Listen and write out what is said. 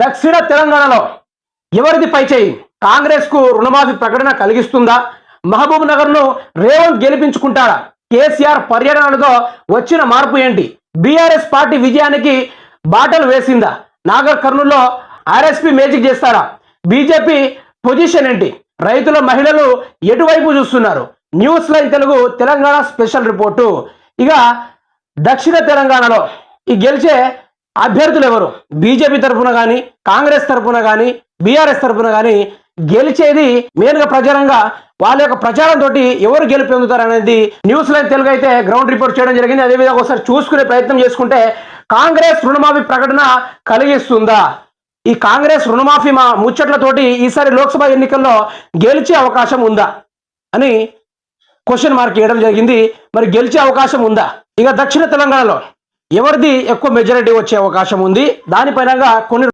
దక్షిణ తెలంగాణలో ఎవరిది పైచేయి? కాంగ్రెస్ కు రుణమాఫీ ప్రకటన కలిగిస్తుందా? మహబూబ్ నగర్ ను రేవంత్ గెలిపించుకుంటాడా? కేసీఆర్ పర్యటనలతో వచ్చిన మార్పు ఏంటి? బీఆర్ఎస్ పార్టీ విజయానికి బాటలు వేసిందా? నాగర్ కర్నూల్లో ఆర్ఎస్పీ మేజిక్ చేస్తారా? బీజేపీ పొజిషన్ ఏంటి? రైతుల మహిళలు ఎటువైపు చూస్తున్నారు? News line Telugu Telangana special report. ఇక దక్షిణ తెలంగాణలో ఈ గెలిచే అభ్యర్థులు ఎవరు? బీజేపీ తరఫున కానీ, కాంగ్రెస్ తరఫున కానీ, బీఆర్ఎస్ తరఫున కానీ గెలిచేది మెయిన్గా ప్రచారంగా వాళ్ళ యొక్క ప్రచారంతో ఎవరు గెలుపు పొందుతారు అనేది న్యూస్ లైన్ తెలుగు అయితే గ్రౌండ్ రిపోర్ట్ చేయడం జరిగింది. అదేవిధంగా ఒకసారి చూసుకునే ప్రయత్నం చేసుకుంటే కాంగ్రెస్ రుణమాఫీ ప్రకటన కలిగిస్తుందా? ఈ కాంగ్రెస్ రుణమాఫీ ముచ్చట్లతోటి ఈసారి లోక్సభ ఎన్నికల్లో గెలిచే అవకాశం ఉందా అని క్వశ్చన్ మార్క్ చేయడం జరిగింది. మరి గెలిచే అవకాశం ఉందా? ఇక దక్షిణ తెలంగాణలో ఎవరిది ఎక్కువ మెజారిటీ వచ్చే అవకాశం ఉంది? దానిపైన కొన్ని